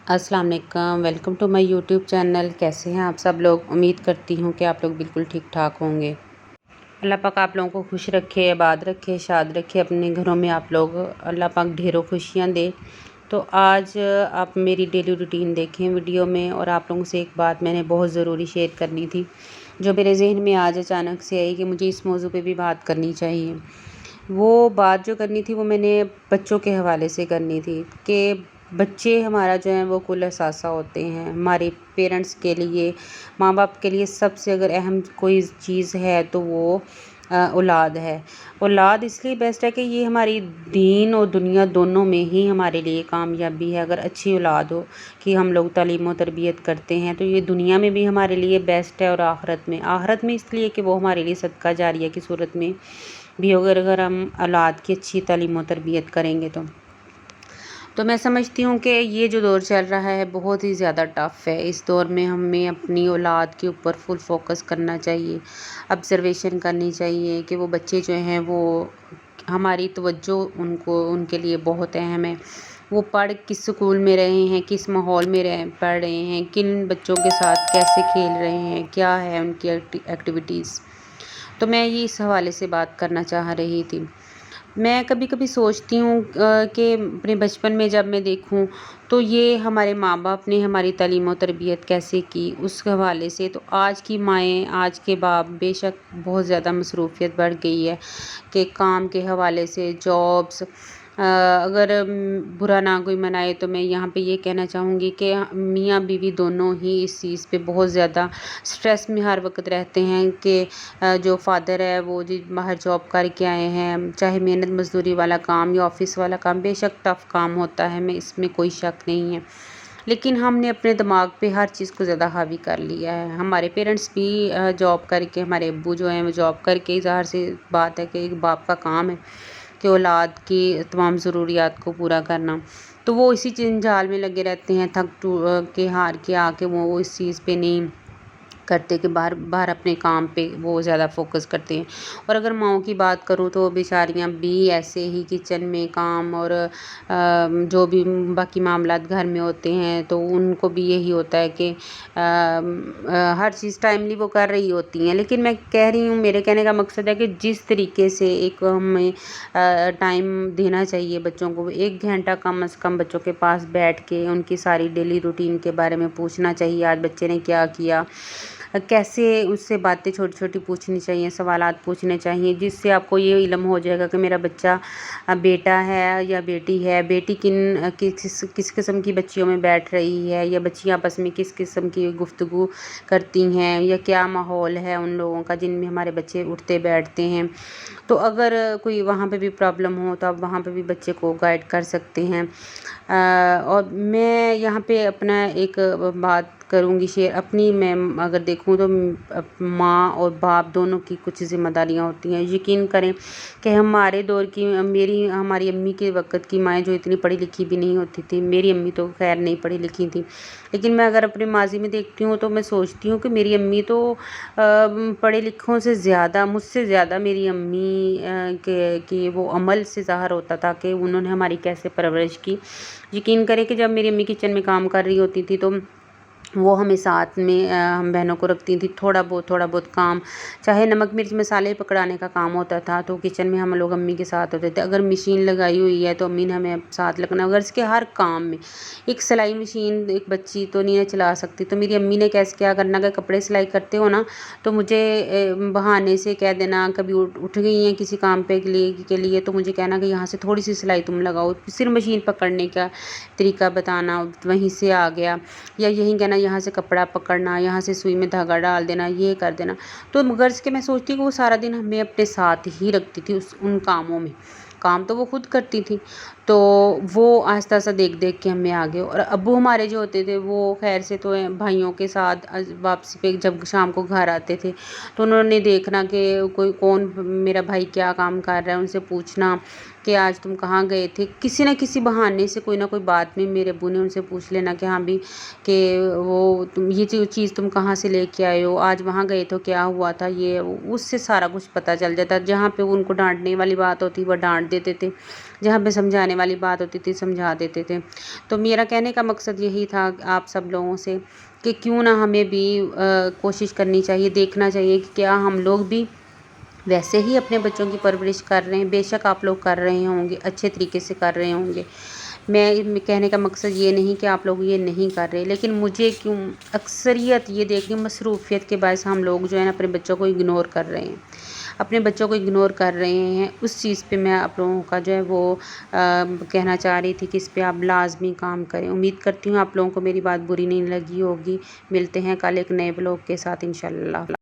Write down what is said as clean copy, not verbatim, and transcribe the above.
अस्सलाम वालेकुम, welcome to my YouTube channel. कैसे हैं आप सब लोग? उम्मीद करती हूँ कि आप लोग बिल्कुल ठीक ठाक होंगे। अल्लाह पाक आप लोगों को खुश रखे, आबाद रखे, शाद रखे। अपने घरों में आप लोग अल्लाह पाक ढेरों खुशियाँ दे। तो आज आप मेरी डेली रूटीन देखें वीडियो में। और आप लोगों से एक बात मैंने बहुत ज़रूरी शेयर करनी थी, जो मेरे जहन में आज अचानक से आई कि मुझे इस मौजू पे भी बात करनी चाहिए। वो बात जो करनी थी वो मैंने बच्चों के हवाले से करनी थी कि बच्चे हमारा जो है वो कुल असासा होते हैं हमारे पेरेंट्स के लिए, माँ बाप के लिए। सबसे अगर अहम कोई चीज़ है तो वो औलाद है। औलाद इसलिए बेस्ट है कि ये हमारी दीन और दुनिया दोनों में ही हमारे लिए कामयाबी है। अगर अच्छी औलाद हो कि हम लोग तालीम और तरबियत करते हैं तो ये दुनिया में भी हमारे लिए बेस्ट है, और आखिरत में इसलिए कि वो हमारे लिए सदका जारिया की सूरत में भी अगर हम औलाद की अच्छी तालीम और तरबियत करेंगे तो मैं समझती हूँ कि ये जो दौर चल रहा है बहुत ही ज़्यादा टफ़ है। इस दौर में हमें अपनी औलाद के ऊपर फुल फोकस करना चाहिए, ऑब्ज़र्वेशन करनी चाहिए कि वो बच्चे जो हैं वो हमारी तवज्जो उनके लिए बहुत अहम है। वो पढ़ किस स्कूल में रहे हैं, किस माहौल में पढ़ रहे हैं, किन बच्चों के साथ कैसे खेल रहे हैं, क्या है उनकी एक्टिविटीज़। तो मैं ये इस हवाले से बात करना चाह रही थी। मैं कभी कभी सोचती हूँ कि अपने बचपन में जब मैं देखूँ तो ये हमारे माँ बाप ने हमारी तालीम और तरबियत कैसे की, उस हवाले से तो आज की माएँ, आज के बाप बेशक बहुत ज़्यादा मसरूफियत बढ़ गई है कि काम के हवाले से, जॉब्स। अगर बुरा ना कोई मनाए तो मैं यहाँ पे ये कहना चाहूँगी कि मियाँ बीवी दोनों ही इस चीज़ पे बहुत ज़्यादा स्ट्रेस में हर वक्त रहते हैं कि जो फादर है वो जी बाहर जॉब करके आए हैं, चाहे मेहनत मजदूरी वाला काम या ऑफिस वाला काम, बेशक टफ़ काम होता है, मैं इसमें कोई शक नहीं है। लेकिन हमने अपने दिमाग पे हर चीज़ को ज़्यादा हावी कर लिया है। हमारे पेरेंट्स भी जॉब करके, हमारे अब्बू जो हैं वो जॉब करके, ज़ाहिर सी बात है कि एक बाप का काम है कि औलाद की तमाम ज़रूरियात को पूरा करना। तो वो इसी जंजाल में लगे रहते हैं, थक के हार के आके वो इस चीज़ पे नहीं करते कि बाहर बाहर अपने काम पे वो ज़्यादा फोकस करते हैं। और अगर माँओं की बात करूँ तो बेचारियाँ भी ऐसे ही किचन में काम और जो भी बाकी मामलात घर में होते हैं तो उनको भी यही होता है कि हर चीज़ टाइमली वो कर रही होती हैं। लेकिन मैं कह रही हूँ, मेरे कहने का मकसद है कि जिस तरीके से एक हमें टाइम देना चाहिए बच्चों को, 1 घंटा कम से कम बच्चों के पास बैठ के उनकी सारी डेली रूटीन के बारे में पूछना चाहिए। आज बच्चे ने क्या किया, कैसे उससे बातें छोटी छोटी पूछनी चाहिए, सवालात पूछने चाहिए, जिससे आपको ये इल्म हो जाएगा कि मेरा बच्चा बेटा है या बेटी है, बेटी किस किस्म की बच्चियों में बैठ रही है, या बच्चियाँ आपस में किस किस्म की गुफ्तगू करती हैं, या क्या माहौल है उन लोगों का जिनमें हमारे बच्चे उठते बैठते हैं। तो अगर कोई वहाँ पे भी प्रॉब्लम हो तो आप वहाँ पे भी बच्चे को गाइड कर सकते हैं। और मैं यहाँ पे अपना एक बात करूँगी शेयर अपनी। मैं अगर देखूँ तो माँ और बाप दोनों की कुछ ज़िम्मेदारियाँ होती हैं। यकीन करें कि हमारे दौर की हमारी अम्मी के वक़्त की माएँ जो इतनी पढ़ी लिखी भी नहीं होती थी, मेरी अम्मी तो खैर नहीं पढ़ी लिखी थी, लेकिन मैं अगर अपने माजी में देखती हूँ तो मैं सोचती हूँ कि मेरी अम्मी तो पढ़े लिखों से ज़्यादा, मुझसे ज़्यादा मेरी अम्मी के वो अमल से ज़ाहिर होता था कि उन्होंने हमारी कैसे परवरिश की। यकीन करें कि जब मेरी अम्मी किचन में काम कर रही होती थी तो वो हमें साथ में हम बहनों को रखती थी। थोड़ा बहुत काम, चाहे नमक मिर्च मसाले पकड़ाने का काम होता था तो किचन में हम लोग अम्मी के साथ होते थे। अगर मशीन लगाई हुई है तो अम्मी ने हमें साथ लगना। अगर इसके हर काम में, एक सिलाई मशीन एक बच्ची तो नहीं चला सकती, तो मेरी अम्मी ने कैसे क्या करना कि कपड़े सिलाई करते हो ना तो मुझे बहाने से कह देना, कभी उठ गई हैं किसी काम पे के लिए तो मुझे कहना कि यहाँ से थोड़ी सी सिलाई तुम लगाओ, सिर्फ मशीन पकड़ने का तरीका बताना, वहीं से आ गया। या यही कहना यहाँ से कपड़ा पकड़ना, यहाँ से सुई में धागा डाल देना, ये कर देना। तो गर्ज के मैं सोचती हूँ कि वो सारा दिन हमें अपने साथ ही रखती थी उन कामों में। काम तो वो खुद करती थी, तो वो आहिस्ता आहिस्ता देख देख के हमें आगे। और अब्बू हमारे जो होते थे वो खैर से तो भाइयों के साथ वापसी पे जब शाम को घर आते थे तो उन्होंने देखना कि कोई कौन मेरा भाई क्या काम कर रहा है, उनसे पूछना कि आज तुम कहाँ गए थे। किसी न किसी बहाने से कोई ना कोई बात में मेरे अब्बू ने उनसे पूछ लेना कि हाँ भी कि वो तुम ये चीज़ तुम कहाँ से लेके आए हो, आज वहाँ गए तो क्या हुआ था, ये उससे सारा कुछ पता चल जाता। जहाँ पे उनको डांटने वाली बात होती वो डांट देते थे, जहाँ पे समझाने والی بات ہوتی تھی سمجھا دیتے تھے۔ تو میرا کہنے کا مقصد یہی تھا آپ سب لوگوں سے کہ کیوں نہ ہمیں بھی کوشش کرنی چاہیے، دیکھنا چاہیے کہ کیا ہم لوگ بھی ویسے ہی اپنے بچوں کی پرورش کر رہے ہیں۔ بے شک آپ لوگ کر رہے ہوں گے، اچھے طریقے سے کر رہے ہوں گے، میں کہنے کا مقصد یہ نہیں کہ آپ لوگ یہ نہیں کر رہے، لیکن مجھے کیوں اکثریت یہ دیکھ رہی مصروفیت کے باعث ہم لوگ جو ہے نا اپنے بچوں کو اگنور کر رہے ہیں، اپنے بچوں کو اگنور کر رہے ہیں۔ اس چیز پہ میں آپ لوگوں کا جو ہے وہ کہنا چاہ رہی تھی کہ اس پہ آپ لازمی کام کریں۔ امید کرتی ہوں آپ لوگوں کو میری بات بری نہیں لگی ہوگی۔ ملتے ہیں کل ایک نئے بلاگ کے ساتھ انشاءاللہ۔